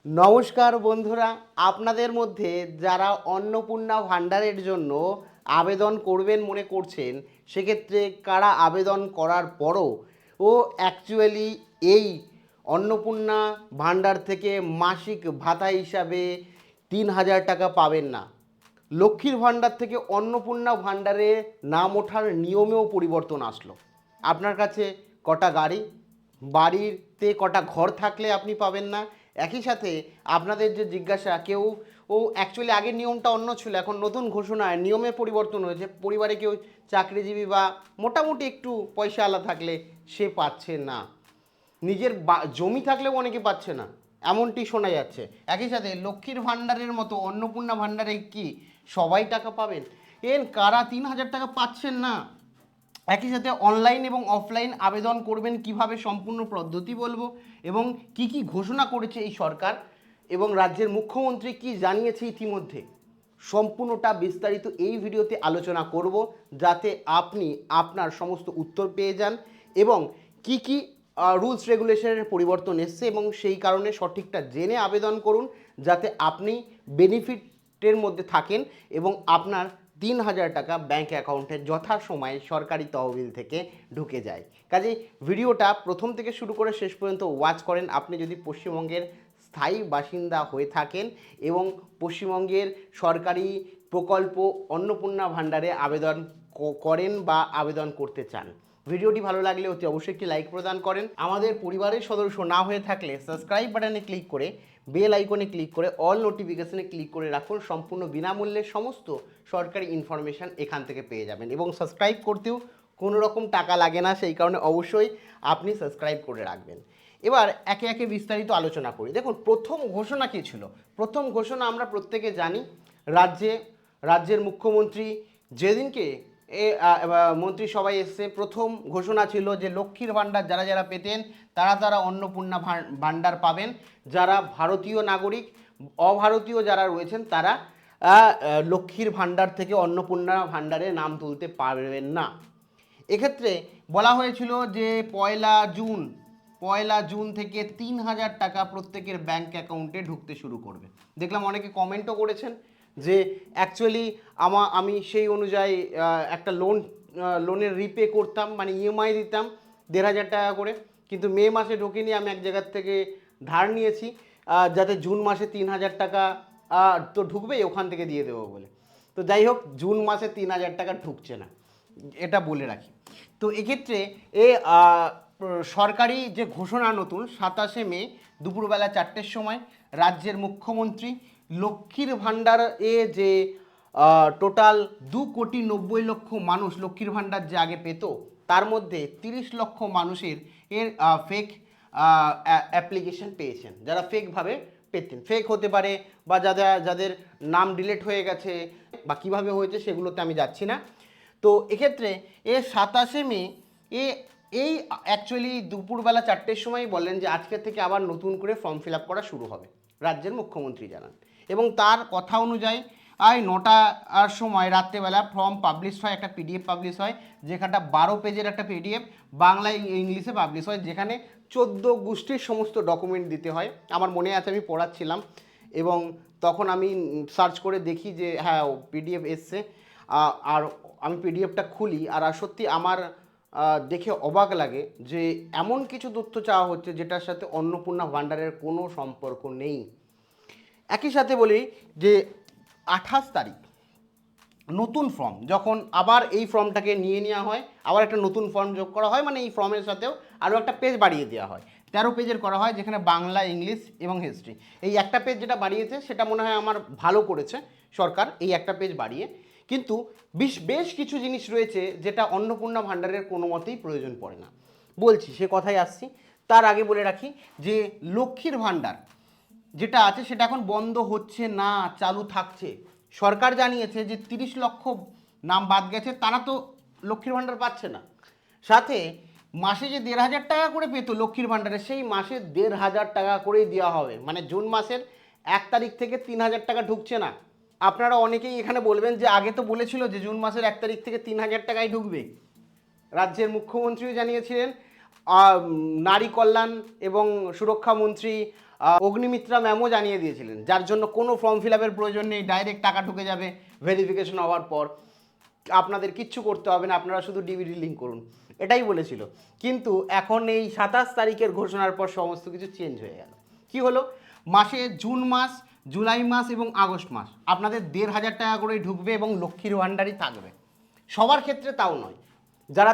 নমস্কার বন্ধুরা, আপনাদের মধ্যে যারা অন্নপূর্ণা ভাণ্ডারের জন্য আবেদন করবেন মনে করছেন, সেক্ষেত্রে কারা আবেদন করার পরও অ্যাকচুয়ালি এই অন্নপূর্ণা ভাণ্ডার থেকে মাসিক ভাতা হিসাবে ৩,০০০ টাকা পাবেন না। লক্ষ্মীর ভাণ্ডার থেকে অন্নপূর্ণা ভাণ্ডারে নাম ওঠার নিয়মেও পরিবর্তন আসলো। আপনার কাছে কটা গাড়ি, বাড়িতে কটা ঘর থাকলে আপনি পাবেন না। একই সাথে আপনাদের যে জিজ্ঞাসা, কেউ অ্যাকচুয়ালি আগের নিয়মটা অন্য ছিল, এখন নতুন ঘোষণায় নিয়মের পরিবর্তন হয়েছে। পরিবারে কেউ চাকরিজীবী বা মোটামুটি একটু পয়সাওয়ালা থাকলে সে পাচ্ছে না। নিজের জমি থাকলেও অনেকে পাচ্ছে না, এমনটি শোনা যাচ্ছে। একই সাথে লক্ষ্মীর ভাণ্ডারের মতো অন্নপূর্ণা ভাণ্ডারে কি সবাই টাকা পাবেন? কারা ৩,০০০ টাকা পাচ্ছেন না? একই সাথে অনলাইন এবং অফলাইন আবেদন করবেন কিভাবে, সম্পূর্ণ পদ্ধতি বলবো, এবং কি কি ঘোষণা করেছে এই সরকার এবং রাজ্যের মুখ্যমন্ত্রী কি জানিয়েছে ইতিমধ্যে, সম্পূর্ণটা বিস্তারিত এই ভিডিওতে আলোচনা করব, যাতে আপনি আপনার সমস্ত উত্তর পেয়ে যান এবং কি কি রুলস রেগুলেশনের পরিবর্তন এসছে এবং সেই কারণে সঠিকটা জেনে আবেদন করুন, যাতে আপনি বেনিফিটের মধ্যে থাকেন এবং আপনার ৩,০০০ টাকা ব্যাঙ্ক অ্যাকাউন্টে যথাসময়ে সরকারি তহবিল থেকে ঢুকে যায়। কাজেই ভিডিওটা প্রথম থেকে শুরু করে শেষ পর্যন্ত ওয়াচ করেন আপনি যদি পশ্চিমবঙ্গের স্থায়ী বাসিন্দা হয়ে থাকেন এবং পশ্চিমবঙ্গের সরকারি প্রকল্প অন্নপূর্ণা ভাণ্ডারে আবেদন করেন বা আবেদন করতে চান। ভিডিওটি ভালো লাগলে অতি অবশ্যই একটি লাইক প্রদান করেন। আমাদের পরিবারের সদস্য না হয়ে থাকলে সাবস্ক্রাইব বাটনে ক্লিক করে বেল আইকনে ক্লিক করে অল নোটিফিকেশনে ক্লিক করে রাখুন। সম্পূর্ণ বিনামূল্যে সমস্ত সরকারি ইনফরমেশান এখান থেকে পেয়ে যাবেন এবং সাবস্ক্রাইব করতেও কোনো রকম টাকা লাগে না, সেই কারণে অবশ্যই আপনি সাবস্ক্রাইব করে রাখবেন। এবার একে একে বিস্তারিত আলোচনা করি। দেখুন, প্রথম ঘোষণা কী ছিল? প্রথম ঘোষণা আমরা প্রত্যেকে জানি, রাজ্যের মুখ্যমন্ত্রী যেদিনকে মন্ত্রিসভায় এসছে, প্রথম ঘোষণা ছিল যে লক্ষ্মীর ভাণ্ডার যারা যারা পেতেন তারা অন্নপূর্ণা ভাণ্ডার পাবেন। যারা ভারতীয় নাগরিক, অভারতীয় যারা রয়েছেন তারা লক্ষ্মীর ভাণ্ডার থেকে অন্নপূর্ণা ভাণ্ডারে নাম তুলতে পারবেন না। এক্ষেত্রে বলা হয়েছিল যে পয়লা জুন থেকে ৩,০০০ টাকা প্রত্যেকের ব্যাঙ্ক অ্যাকাউন্টে ঢুকতে শুরু করবে। দেখলাম অনেকে কমেন্টও করেছেন যে অ্যাকচুয়ালি আমি সেই অনুযায়ী একটা লোনের রিপে করতাম, মানে ইএমআই দিতাম ১,৫০০ টাকা করে, কিন্তু মে মাসে ঢোকেনি। আমি এক জায়গার থেকে ধার নিয়েছি যাতে জুন মাসে ৩,০০০ টাকা তো ঢুকবেই, ওখান থেকে দিয়ে দেবো বলে। তো যাই হোক, জুন মাসে ৩,০০০ টাকা ঢুকছে না, এটা বলে রাখি। তো এক্ষেত্রে সরকারি যে ঘোষণা নতুন, ২৭শে মে দুপুরবেলা ৪টের সময় রাজ্যের মুখ্যমন্ত্রী লক্ষ্মীর ভাণ্ডার যে টোটাল ২,৯০,০০,০০০ মানুষ লক্ষ্মীর ভাণ্ডার যে আগে পেত, তার মধ্যে ৩০ লক্ষ মানুষের ফেক অ্যাপ্লিকেশন পেয়েছেন, যারা ফেকভাবে পেতেন। ফেক হতে পারে বা যাদের নাম ডিলিট হয়ে গেছে বা কীভাবে হয়েছে সেগুলোতে আমি যাচ্ছি না। তো এক্ষেত্রে ২৭শে মে এই অ্যাকচুয়ালি দুপুরবেলা ৪টের সময় বলেন যে আজকের থেকে আবার নতুন করে ফর্ম ফিল আপ করা শুরু হবে, রাজ্যের মুখ্যমন্ত্রী জানান। এবং তার কথা অনুযায়ী ৯টার সময় রাত্রেবেলা ফর্ম পাবলিশ হয়, একটা পিডিএফ পাবলিশ হয়, যেখানটা ১২ পেজের একটা পিডিএফ বাংলা ইংলিশে পাবলিশ হয়, যেখানে ১৪ গোষ্ঠীর সমস্ত ডকুমেন্ট দিতে হয়। আমার মনে আছে আমি পড়াচ্ছিলাম এবং তখন আমি সার্চ করে দেখি যে হ্যাঁ পিডিএফ এসছে, আর আমি পিডিএফটা খুলি আর সত্যি আমার দেখে অবাক লাগে যে এমন কিছু তথ্য চাওয়া হচ্ছে যেটার সাথে অন্নপূর্ণা ভাণ্ডারের কোনো সম্পর্ক নেই। একই সাথে বলি যে ২৮ তারিখ নতুন ফর্ম যখন আবার এই ফর্মটাকে নিয়ে নেওয়া হয়, আবার একটা নতুন ফর্ম যোগ করা হয়, মানে এই ফর্মের সাথেও আরও একটা পেজ বাড়িয়ে দেওয়া হয়, ১৩ পেজের করা হয়, যেখানে বাংলা, ইংলিশ এবং হিস্ট্রি। এই একটা পেজ যেটা বাড়িয়েছে সেটা মনে হয় আমার ভালো করেছে সরকার, এই একটা পেজ বাড়িয়ে। কিন্তু বেশ কিছু জিনিস রয়েছে যেটা অন্নপূর্ণা ভাণ্ডারের কোনো মতেই প্রয়োজন পড়ে না। বলছি, সে কথাই আসছি। তার আগে বলে রাখি যে লক্ষ্মীর ভাণ্ডার যেটা আছে সেটা এখন বন্ধ হচ্ছে না, চালু থাকছে। সরকার জানিয়েছে যে ৩০ লক্ষ নাম বাদ গেছে, তারা তো লক্ষ্মীর ভাণ্ডার পাচ্ছে না। সাথে মাসে যে ১,৫০০ টাকা করে পেত লক্ষ্মীর ভাণ্ডারে, সেই মাসে ১,৫০০ টাকা করেই দেওয়া হবে। মানে জুন মাসের ১ তারিখ থেকে ৩,০০০ টাকা ঢুকছে না। আপনারা অনেকেই এখানে বলবেন যে আগে তো বলেছিল যে জুন মাসের ১ তারিখ থেকে ৩,০০০ টাকাই ঢুকবে। রাজ্যের মুখ্যমন্ত্রীও জানিয়েছিলেন, নারী কল্যাণ এবং সুরক্ষা মন্ত্রী অগ্নিমিত্রা ম্যামও জানিয়ে দিয়েছিলেন, যার জন্য কোনো ফর্ম ফিল আপের প্রয়োজন নেই, ডাইরেক্ট টাকা ঢুকে যাবে ভেরিফিকেশন হওয়ার পর, আপনাদের কিচ্ছু করতে হবে না, আপনারা শুধু ডিবিটি লিঙ্ক করুন, এটাই বলেছিল। কিন্তু এখন এই 27 তারিখের ঘোষণার পর সমস্ত কিছু চেঞ্জ হয়ে গেল। কি হলো, মাসে জুন মাস, জুলাই মাস এবং আগস্ট মাস আপনাদের 1,500 টাকা করে ঢুকবে এবং লক্ষ্মীর ভাণ্ডারই থাকবে। সবার ক্ষেত্রে তাও নয়, যারা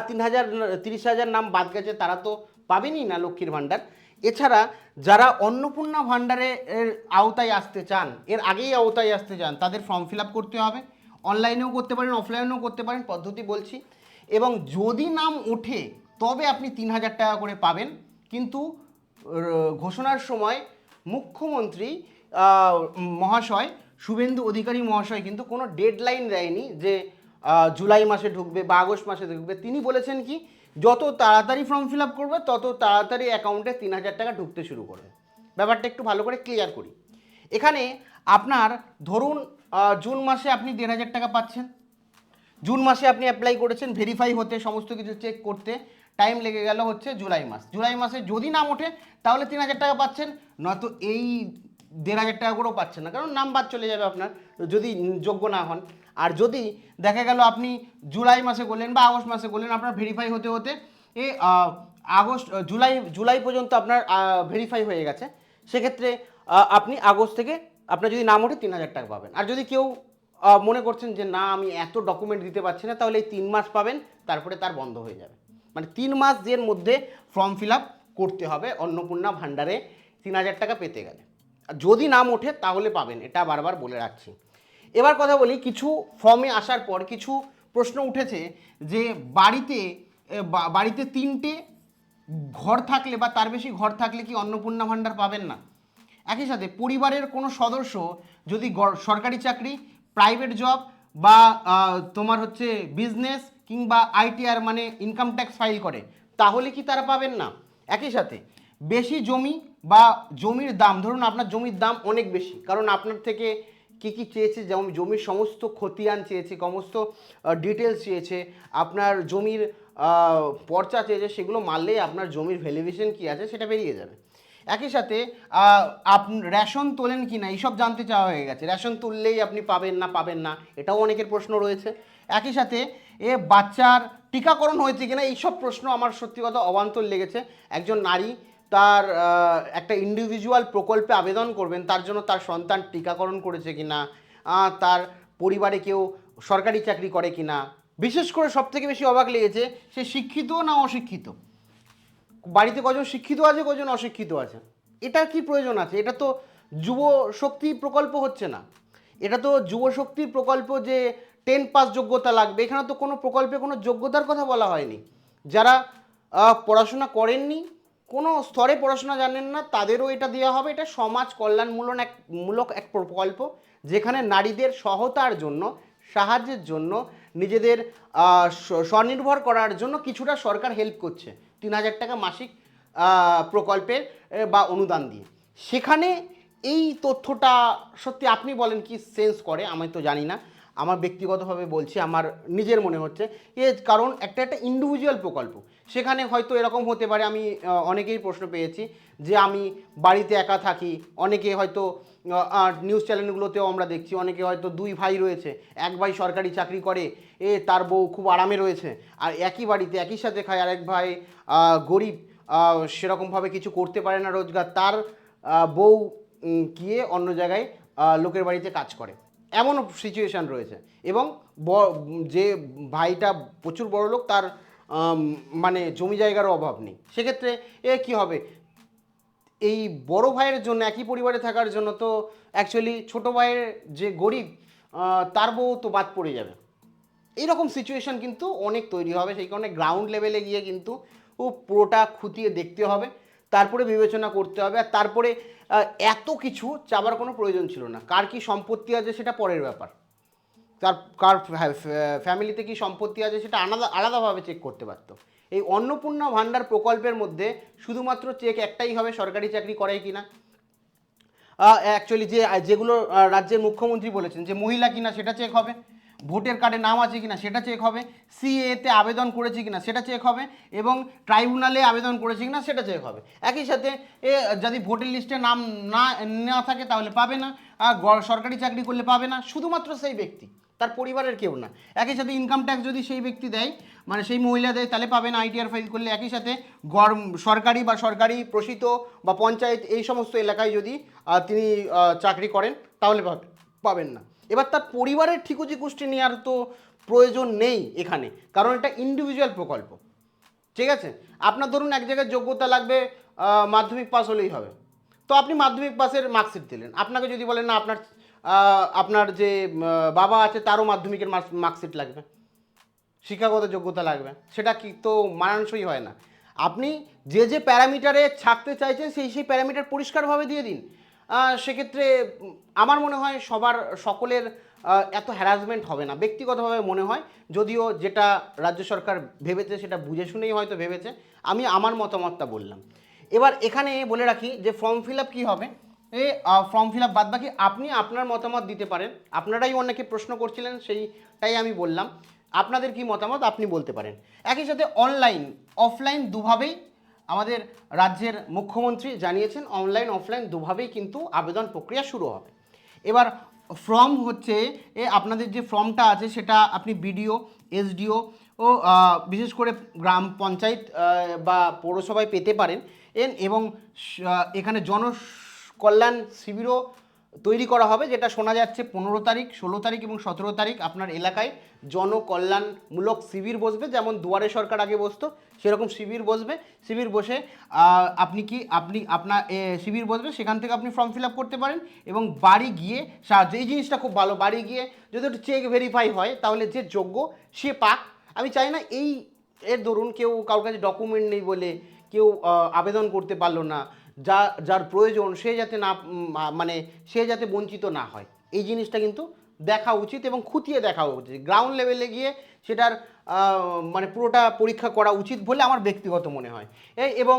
30,000 নাম বাদ গেছে তারা তো পাবেনই না লক্ষ্মীর ভাণ্ডার। এছাড়া যারা অন্নপূর্ণা ভাণ্ডারে এর আওতায় আসতে চান, এর আগেই আওতায় আসতে চান, তাদের ফর্ম ফিল আপ করতে হবে। অনলাইনেও করতে পারেন, অফলাইনেও করতে পারেন, পদ্ধতি বলছি। এবং যদি নাম ওঠে তবে আপনি 3,000 টাকা করে পাবেন। কিন্তু ঘোষণার সময় মুখ্যমন্ত্রী মহাশয় শুভেন্দু অধিকারী মহাশয় কিন্তু কোনো ডেডলাইন দেয়নি যে জুলাই মাসে ঢুকবে বা আগস্ট মাসে ঢুকবে। তিনি বলেছেন কি, যত তাড়াতাড়ি ফর্ম ফিল আপ করবে তত তাড়াতাড়ি অ্যাকাউন্টে 3,000 টাকা ঢুকতে শুরু করবে। ব্যাপারটা একটু ভালো করে ক্লিয়ার করি। এখানে আপনার ধরুন জুন মাসে আপনি 1,500 টাকা পাচ্ছেন, জুন মাসে আপনি অ্যাপ্লাই করেছেন, ভেরিফাই হতে সমস্ত কিছু চেক করতে টাইম লেগে গেল হচ্ছে জুলাই মাস। জুলাই মাসে যদি নাম ওঠে তাহলে 3,000 টাকা পাচ্ছেন, নয়তো এই 1,500 টাকা করেও পাচ্ছেন না, কারণ নাম বাদ চলে যাবে আপনার যদি যোগ্য না হন। আর যদি দেখা গেল আপনি জুলাই মাসে করলেন বা আগস্ট মাসে করলেন, আপনার ভেরিফাই হতে হতে জুলাই পর্যন্ত আপনার ভেরিফাই হয়ে গেছে, সেক্ষেত্রে আপনি আগস্ট থেকে আপনার যদি নাম ওঠে 3,000 টাকা পাবেন। আর যদি কেউ মনে করছেন যে না আমি এত ডকুমেন্ট দিতে পারছি না, তাহলে এই 3 মাস পাবেন, তারপরে তার বন্ধ হয়ে যাবে। মানে 3 মাস এর মধ্যে ফর্ম ফিল আপ করতে হবে অন্নপূর্ণা ভাণ্ডারে 3,000 টাকা পেতে গেলে। আর যদি নাম ওঠে তাহলে পাবেন, এটা বারবার বলে রাখছি। এবার কথা বলি, কিছু ফর্মে আসার পর কিছু প্রশ্ন উঠেছে যে বাড়িতে 3টে ঘর থাকলে বা তার বেশি ঘর থাকলে কি অন্নপূর্ণা ভাণ্ডার পাবেন না। একই সাথে পরিবারের কোনো সদস্য যদি সরকারি চাকরি, প্রাইভেট জব বা তোমার হচ্ছে বিজনেস কিংবা আইটিআর মানে ইনকাম ট্যাক্স ফাইল করে, তাহলে কি তারা পাবেন না। একই সাথে বেশি জমি বা জমির দাম, ধরুন আপনার জমির দাম অনেক বেশি, কারণ আপনার থেকে কী কী চেয়েছে, যেমন জমির সমস্ত খতিয়ান চেয়েছে, সমস্ত ডিটেলস চেয়েছে, আপনার জমির পর্চা চেয়েছে, সেগুলো মারলেই আপনার জমির ভ্যালুয়েশন কী আছে সেটা বেরিয়ে যাবে। একই সাথে রেশন তোলেন কি না এইসব জানতে চাওয়া হয়ে গেছে, রেশন তুললেই আপনি পাবেন না, এটাও অনেকের প্রশ্ন রয়েছে। একই সাথে বাচ্চার টিকাকরণ হয়েছে কিনা এইসব প্রশ্ন আমার সত্যি কথা অবান্তর লেগেছে। একজন নারী তার একটা ইন্ডিভিজুয়াল প্রকল্পে আবেদন করবেন, তার জন্য তার সন্তান টিকাকরণ করেছে কিনা, তার পরিবারে কেউ সরকারি চাকরি করে কিনা, বিশেষ করে সবথেকে বেশি অবাক লেগেছে সে শিক্ষিত না অশিক্ষিত, বাড়িতে কজন শিক্ষিত আছে কজন অশিক্ষিত আছে, এটার কি প্রয়োজন আছে। এটা তো যুব শক্তি প্রকল্প হচ্ছে না, এটা তো যুব শক্তির প্রকল্প যে 10 পাস যোগ্যতা লাগবে, এখানে তো কোনো প্রকল্পে কোনো যোগ্যতার কথা বলা হয়নি। যারা পড়াশোনা করেননি, কোনো স্তরে পড়াশোনা জানেন না, তাদেরও এটা দেওয়া হবে। এটা সমাজ কল্যাণমূলক এক প্রকল্প, যেখানে নারীদের সহায়তার জন্য, সাহায্যের জন্য, নিজেদের স্বনির্ভর করার জন্য কিছুটা সরকার হেল্প করছে 3,000 টাকা মাসিক প্রকল্পের বা অনুদান দিয়ে। সেখানে এই তথ্যটা সত্যি আপনি বলেন কি সেন্স করে, আমি তো জানি না, আমার ব্যক্তিগতভাবে বলছি, আমার নিজের মনে হচ্ছে কারণ একটা ইন্ডিভিজুয়াল প্রকল্প, সেখানে হয়তো এরকম হতে পারে। আমি অনেকেই প্রশ্ন পেয়েছি যে আমি বাড়িতে একা থাকি, অনেকে হয়তো নিউজ চ্যানেলগুলোতেও আমরা দেখছি, অনেকে হয়তো 2 ভাই রয়েছে, এক ভাই সরকারি চাকরি করে, তার বউ খুব আরামে রয়েছে, আর একই বাড়িতে একই সাথে খায়, আরেক ভাই গরিব, সেরকমভাবে কিছু করতে পারে না রোজগার, তার বউ গিয়ে অন্য জায়গায় লোকের বাড়িতে কাজ করে, এমনও সিচুয়েশান রয়েছে। এবং যে ভাইটা প্রচুর বড় লোক, তার মানে জমি জায়গারও অভাব নেই, সেক্ষেত্রে কি হবে, এই বড় ভাইয়ের জন্য, একই পরিবারে থাকার জন্য তো অ্যাকচুয়ালি ছোট ভাইয়ের যে গরিব তার বউ তো বাদ পড়ে যাবে। এইরকম সিচুয়েশান কিন্তু অনেক তৈরি হবে, সেই কারণে গ্রাউন্ড লেভেলে গিয়ে কিন্তু পুরোটা খুঁটিয়ে দেখতে হবে, তারপরে বিবেচনা করতে হবে। আর তারপরে এত কিছু চাবার কোনো প্রয়োজন ছিল না। কার কি সম্পত্তি আছে সেটা পরের ব্যাপার, কার ফ্যামিলিতে কি সম্পত্তি আছে সেটা আলাদাভাবে চেক করতে পারতো। এই অন্নপূর্ণা ভাণ্ডার প্রকল্পের মধ্যে শুধুমাত্র চেক একটাই হবে, সরকারি চাকরি করে কিনা। অ্যাকচুয়ালি যেগুলো রাজ্যের মুখ্যমন্ত্রী বলেছেন যে মহিলা কিনা সেটা চেক হবে, ভোটার কার্ডে নাম আছে কিনা সেটা চেক হবে, সিএতে আবেদন করেছে কিনা সেটা চেক হবে, এবং ট্রাইব্যুনালে আবেদন করেছে কিনা সেটা চেক হবে। একই সাথে যদি ভোটার লিস্টে নাম না থাকে তাহলে পাবে না, আর সরকারি চাকরি করলে পাবে না, শুধুমাত্র সেই ব্যক্তি, তার পরিবারের কেউ না। একই সাথে ইনকাম ট্যাক্স যদি সেই ব্যক্তি দেয়, মানে সেই মহিলা দেয়, তাহলে পাবে না আইটিআর ফাইল করলে। একই সাথে সরকারি বা সরকারি প্রসিত বা পঞ্চায়েত এই সমস্ত এলাকায় যদি তিনি চাকরি করেন তাহলে পাবেন না। এবার তার পরিবারের ঠিকুজি কুষ্টি নেওয়ার তো প্রয়োজন নেই এখানে, কারণ এটা ইন্ডিভিজুয়াল প্রকল্প। ঠিক আছে, আপনার ধরুন এক জায়গায় যোগ্যতা লাগবে মাধ্যমিক পাস হলেই হবে, তো আপনি মাধ্যমিক পাসের মার্কশিট দিলেন। আপনাকে যদি বলেন না আপনার আপনার যে বাবা আছে তারও মাধ্যমিকের মার্কশিট লাগবে, শিক্ষাগত যোগ্যতা লাগবে, সেটা কি তো মানানসই হয় না। আপনি যে প্যারামিটারে ছাকতে চাইছেন সেই প্যারামিটার পরিষ্কারভাবে দিয়ে দিন। সেক্ষেত্রে আমার মনে হয় সকলের এত হ্যারাসমেন্ট হবে না ব্যক্তিগতভাবে মনে হয়, যদিও যেটা রাজ্য সরকার ভেবেছে সেটা বুঝে শুনেই হয়তো ভেবেছে। আমি আমার মতামতটা বললাম। এবার এখানে বলে রাখি যে ফর্ম ফিল আপ কী হবে, ফর্ম ফিল আপ বাদ বাকি আপনি আপনার মতামত দিতে পারেন। আপনারাই অনেকে প্রশ্ন করছিলেন, সেইটাই আমি বললাম। আপনাদের কি মতামত আপনি বলতে পারেন। একই সাথে অনলাইন অফলাইন দুভাবেই আমাদের রাজ্যের মুখ্যমন্ত্রী জানিয়েছেন, অনলাইন অফলাইন দুভাবেই কিন্তু আবেদন প্রক্রিয়া শুরু হবে। এবার ফর্ম হচ্ছে আপনাদের যে ফর্মটা আছে সেটা আপনি বিডিও, এসডিও ও বিশেষ করে গ্রাম পঞ্চায়েত বা পৌরসভায় পেতে পারেন। এবং এখানে জনকল্যাণ শিবিরও তৈরি করা হবে, যেটা শোনা যাচ্ছে 15 তারিখ, 16 তারিখ এবং 17 তারিখ আপনার এলাকায় জনকল্যাণমূলক শিবির বসবে। যেমন দুয়ারে সরকার আগে বসতো সেরকম শিবির বসবে। শিবির বসে আপনার শিবির বসবে, সেখান থেকে আপনি ফর্ম ফিল আপ করতে পারেন এবং বাড়ি গিয়ে সাহায্য, এই জিনিসটা খুব ভালো, বাড়ি গিয়ে যদি একটু চেক ভেরিফাই হয় তাহলে যে যোগ্য সে পাক। আমি চাই না এর ধরুন কেউ কারোর কাছে ডকুমেন্ট নেই বলে কেউ আবেদন করতে পারলো না, যার প্রয়োজন সে যাতে না মানে সে যাতে বঞ্চিত না হয়, এই জিনিসটা কিন্তু দেখা উচিত এবং খুঁটিয়ে দেখা উচিত। গ্রাউন্ড লেভেলে গিয়ে সেটার মানে পুরোটা পরীক্ষা করা উচিত বলে আমার ব্যক্তিগত মনে হয়। এবং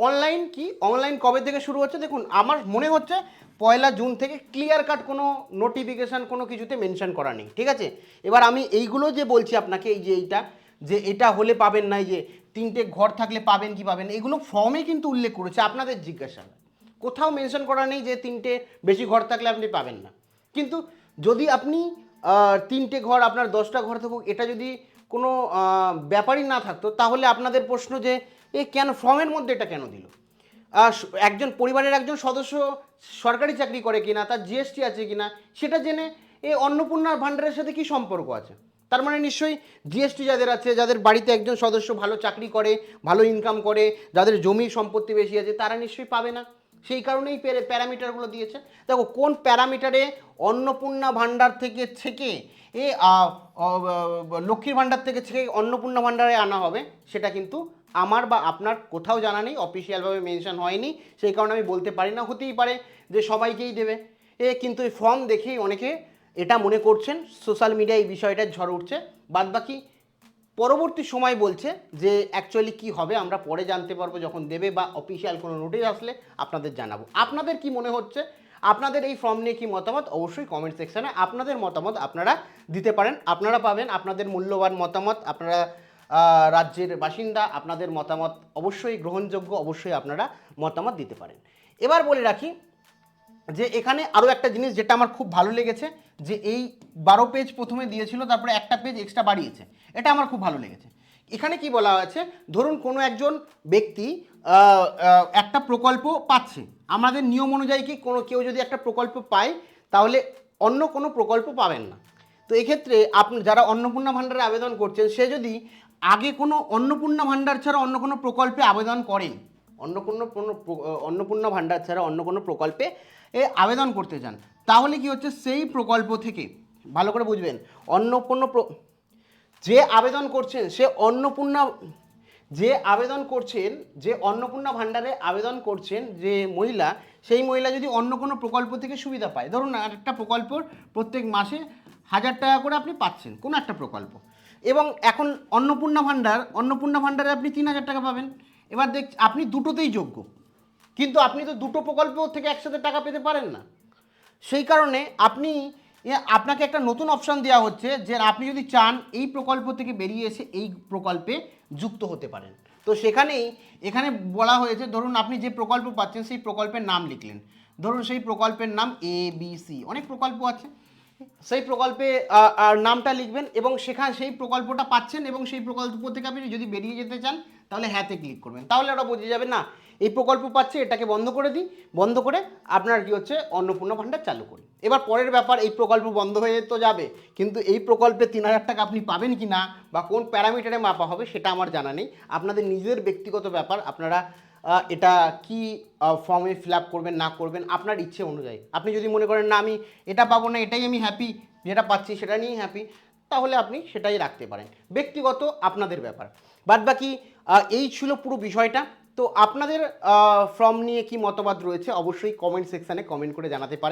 অনলাইন কবে থেকে শুরু হচ্ছে দেখুন, আমার মনে হচ্ছে 1 জুন থেকে। ক্লিয়ার কাট কোনো নোটিফিকেশান কোনো কিছুতে মেনশন করা নেই, ঠিক আছে। এবার আমি এইগুলো যে বলছি আপনাকে, এটা হলে পাবেন না, এই যে 3টে ঘর থাকলে পাবেন কি পাবেন, এগুলো ফর্মে কিন্তু উল্লেখ করেছে, আপনাদের জিজ্ঞাসা কোথাও মেনশন করা নেই যে 3টে বেশি ঘর থাকলে আপনি পাবেন না। কিন্তু যদি আপনি 3টে ঘর আপনার 10টা ঘর থাকুক, এটা যদি কোনো ব্যাপারই না থাকতো তাহলে আপনাদের প্রশ্ন যে কেন ফর্মের মধ্যে এটা কেন দিল। একজন পরিবারের একজন সদস্য সরকারি চাকরি করে কিনা, তার জিএসটি আছে কিনা সেটা জেনে অন্নপূর্ণা ভাণ্ডারের সাথে কি সম্পর্ক আছে। তার মানে নিশ্চয়ই জিএসটি যাদের আছে, যাদের বাড়িতে একজন সদস্য ভালো চাকরি করে, ভালো ইনকাম করে, যাদের জমি সম্পত্তি বেশি আছে, তারা নিশ্চয়ই পাবে না। সেই কারণেই প্যারামিটারগুলো দিয়েছে। দেখো কোন প্যারামিটারে অন্নপূর্ণা ভাণ্ডার থেকে লক্ষ্মীর ভাণ্ডার থেকে অন্নপূর্ণা ভাণ্ডারে আনা হবে সেটা কিন্তু আমার বা আপনার কোথাও জানা নেই, অফিসিয়ালভাবে মেনশন হয়নি, সেই কারণে আমি বলতে পারি না। হতেই পারে যে সবাইকেই দেবে, কিন্তু এই ফর্ম দেখেই অনেকে এটা মনে করছেন, সোশ্যাল মিডিয়ায় এই বিষয়টা ঝড় উঠছে। বাদবাকি পরবর্তী সময় বলছে যে অ্যাকচুয়ালি কি হবে আমরা পরে জানতে পারবো, যখন দেবে বা অফিসিয়াল কোনো নোটিশ আসলে আপনাদের জানাবো। আপনাদের কি মনে হচ্ছে, আপনাদের এই ফর্ম নিয়ে কি মতামত, অবশ্যই কমেন্ট সেকশানে আপনাদের মতামত আপনারা দিতে পারেন। আপনারা পাবেন আপনাদের মূল্যবান মতামত, আপনারা রাজ্যের বাসিন্দা, আপনাদের মতামত অবশ্যই গ্রহণযোগ্য, অবশ্যই আপনারা মতামত দিতে পারেন। এবার বলে রাখি যে এখানে আরও একটা জিনিস যেটা আমার খুব ভালো লেগেছে, যে এই 12 পেজ প্রথমে দিয়েছিল, তারপরে একটা পেজ এক্সট্রা বাড়িয়েছে, এটা আমার খুব ভালো লেগেছে। এখানে কি বলা আছে, ধরুন কোনো একজন ব্যক্তি একটা প্রকল্প পাচ্ছে, আমাদের নিয়ম অনুযায়ী কি কেউ যদি একটা প্রকল্প পায় তাহলে অন্য কোনো প্রকল্প পাবেন না। তো এক্ষেত্রে আপনি যারা অন্নপূর্ণা ভাণ্ডারে আবেদন করছেন, সে যদি আগে কোনো অন্নপূর্ণা ভাণ্ডার ছাড়া অন্য কোনো প্রকল্পে আবেদন করেন, অন্নপূর্ণা ভাণ্ডার ছাড়া অন্য কোনো প্রকল্পে আবেদন করতে চান, তাহলে কি হচ্ছে, সেই প্রকল্প থেকে ভালো করে বুঝবেন, যে আবেদন করছেন সে অন্নপূর্ণা ভাণ্ডারে আবেদন করছেন যে মহিলা, সেই মহিলা যদি অন্য কোনো প্রকল্প থেকে সুবিধা পায়, ধরুন একটা প্রকল্পর প্রত্যেক মাসে 1000 টাকা করে আপনি পাচ্ছেন কোনো একটা প্রকল্প, এবং এখন অন্নপূর্ণা ভাণ্ডারে আপনি 3000 টাকা পাবেন। এবার আপনি দুটোতেই যোগ্য, কিন্তু আপনি তো দুটো প্রকল্প থেকে একসাথে টাকা পেতে পারেন না। সেই কারণে আপনি আপনাকে একটা নতুন অপশান দেওয়া হচ্ছে যে আপনি যদি চান এই প্রকল্প থেকে বেরিয়ে এসে এই প্রকল্পে যুক্ত হতে পারেন। তো সেখানেই এখানে বলা হয়েছে, ধরুন আপনি যে প্রকল্প পাচ্ছেন সেই প্রকল্পের নাম লিখলেন, ধরুন সেই প্রকল্পের নাম ABC, অনেক প্রকল্প আছে, সেই প্রকল্পে নামটা লিখবেন এবং সেই প্রকল্পটা পাচ্ছেন এবং সেই প্রকল্প থেকে আপনি যদি বেরিয়ে যেতে চান তাহলে হ্যাঁতে ক্লিক করবেন, তাহলে ওরা বুঝে যাবে না এই প্রকল্প পাচ্ছে, এটাকে বন্ধ করে দিই, বন্ধ করে আপনার কি হচ্ছে অন্নপূর্ণা ভাণ্ডার চালু করি। এবার পরের ব্যাপার, এই প্রকল্প বন্ধ হয়ে তো যাবে, কিন্তু এই প্রকল্পে 3,000 টাকা আপনি পাবেন কি না বা কোন প্যারামিটারে মাপা হবে সেটা আমার জানা নেই, আপনাদের নিজের ব্যক্তিগত ব্যাপার, আপনারা এটা কি ফর্মে ফিল আপ করবেন না করবেন আপনার ইচ্ছে অনুযায়ী। আপনি যদি মনে করেন না আমি এটা পাবো না, এটাই আমি হ্যাপি, যেটা পাচ্ছি সেটা নিয়েই হ্যাপি, তাহলে আপনি সেটাই রাখতে পারেন, ব্যক্তিগত আপনাদের ব্যাপার। বাদবাকি এই ছিল পুরো বিষয়টা। তো আপনাদের ফর্ম নিয়ে কি মতবাদ রয়েছে অবশ্যই কমেন্ট সেকশানে কমেন্ট করে জানাতে পারেন।